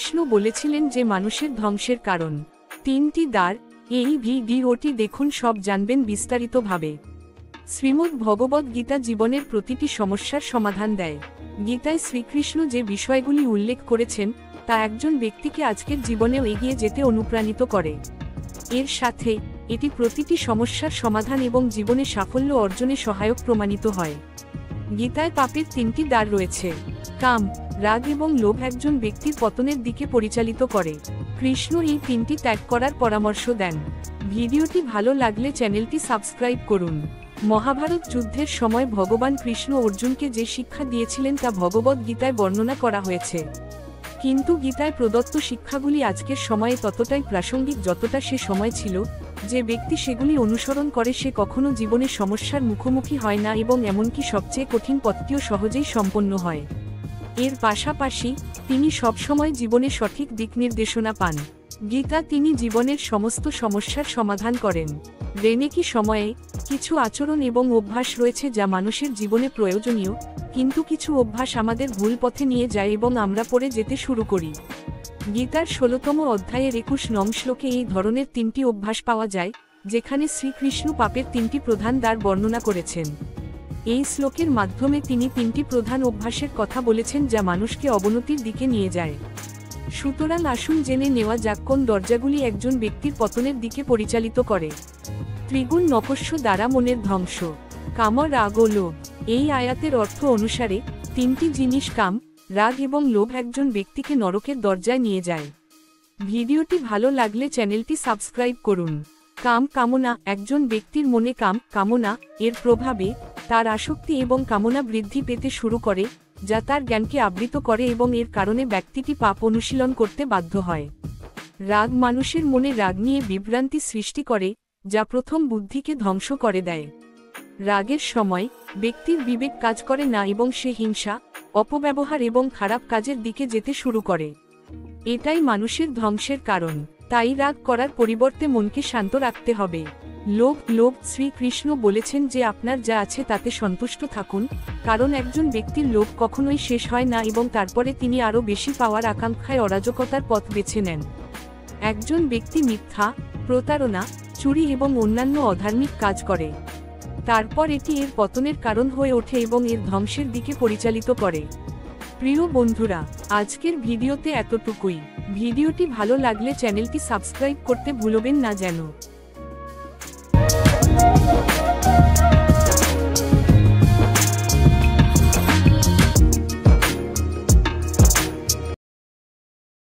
শ্রীকৃষ্ণ বলেছিলেন যে মানুষের ধ্বংসের কারণ তিনটি দ্বার। এই ভিডিওটি দেখুন, সব জানবেন বিস্তারিতভাবে। শ্রীমদ্ ভগবদ্ গীতা জীবনের প্রতিটি সমস্যার সমাধান দেয়। গীতায় শ্রীকৃষ্ণ যে বিষয়গুলি উল্লেখ করেছেন তা একজন ব্যক্তিকে আজকের জীবনেও এগিয়ে যেতে অনুপ্রাণিত করে। এর সাথে এটি প্রতিটি সমস্যার সমাধান এবং জীবনে সাফল্য অর্জনে সহায়ক প্রমাণিত হয়। গীতায় পাপের তিনটি দ্বার রয়েছে। কাম, রাগ এবং লোভ একজন ব্যক্তির পতনের দিকে পরিচালিত করে। কৃষ্ণ এই তিনটি ত্যাগ করার পরামর্শ দেন। ভিডিওটি ভালো লাগলে চ্যানেলটি সাবস্ক্রাইব করুন। মহাভারত যুদ্ধের সময় ভগবান কৃষ্ণ অর্জুনকে যে শিক্ষা দিয়েছিলেন তা ভগবদ্ গীতায় বর্ণনা করা হয়েছে। কিন্তু গীতায় প্রদত্ত শিক্ষাগুলি আজকের সময়ে ততটাই প্রাসঙ্গিক যতটা সে সময় ছিল। যে ব্যক্তি সেগুলি অনুসরণ করে সে কখনো জীবনে সমস্যার মুখোমুখি হয় না এবং এমনকি সবচেয়ে কঠিন পথটিও সহজেই সম্পন্ন হয়। এর পাশাপাশি তিনি সবসময় জীবনে সঠিক দিক নির্দেশনা পান। গীতা তিনি জীবনের সমস্ত সমস্যার সমাধান করেন। রেনেকি সময়ে কিছু আচরণ এবং অভ্যাস রয়েছে যা মানুষের জীবনে প্রয়োজনীয়, কিন্তু কিছু অভ্যাস আমাদের ভুল পথে নিয়ে যায় এবং আমরা পড়ে যেতে শুরু করি। গীতার 16তম অধ্যায়ের 21 নং শ্লোকে এই ধরনের তিনটি অভ্যাস পাওয়া যায়, যেখানে শ্রীকৃষ্ণ পাপের তিনটি প্রধান দ্বার বর্ণনা করেছেন। এই শ্লোকের মাধ্যমে তিনি তিনটি প্রধান অভ্যাসের কথা বলেছেন যা মানুষকে অবনতির দিকে নিয়ে যায়। সুতরাং আসুন জেনে নেওয়া যাক কোন দরজাগুলি একজন ব্যক্তির পতনের দিকে পরিচালিত করে। ত্রিগুণ নকস্য দ্বারা মনের ধ্বংস। কাম, রাগ ও লোভ। এই আয়াতের অর্থ অনুসারে তিনটি জিনিস কাম, রাগ এবং লোভ একজন ব্যক্তিকে নরকের দরজায় নিয়ে যায়। ভিডিওটি ভালো লাগলে চ্যানেলটি সাবস্ক্রাইব করুন। কাম, কামনা। একজন ব্যক্তির মনে কাম, কামনা এর প্রভাবে তার আসক্তি এবং কামনা বৃদ্ধি পেতে শুরু করে, যা তার জ্ঞানকে আবৃত করে এবং এর কারণে ব্যক্তিটি পাপ অনুশীলন করতে বাধ্য হয়। রাগ মানুষের মনে রাগ নিয়ে বিভ্রান্তি সৃষ্টি করে, যা প্রথম বুদ্ধিকে ধ্বংস করে দেয়। রাগের সময় ব্যক্তির বিবেক কাজ করে না এবং সে হিংসা, অপব্যবহার এবং খারাপ কাজের দিকে যেতে শুরু করে। এটাই মানুষের ধ্বংসের কারণ। তাই রাগ করার পরিবর্তে মনকে শান্ত রাখতে হবে। লোভ। শ্রীকৃষ্ণ বলেছেন যে আপনার যা আছে তাতে সন্তুষ্ট থাকুন, কারণ একজন ব্যক্তির লোভ কখনোই শেষ হয় না এবং তারপরে তিনি আরও বেশি পাওয়ার আকাঙ্ক্ষায় অরাজকতার পথ বেছে নেন। একজন ব্যক্তি মিথ্যা, প্রতারণা, চুরি এবং অন্যান্য অধার্মিক কাজ করে। তারপর এটি এর পতনের কারণ হয়ে ওঠে এবং এর ধ্বংসের দিকে পরিচালিত করে। প্রিয় বন্ধুরা, আজকের ভিডিওতে এতটুকুই। ভিডিওটি ভালো লাগলে চ্যানেলটি সাবস্ক্রাইব করতে ভুলবেন না যেন।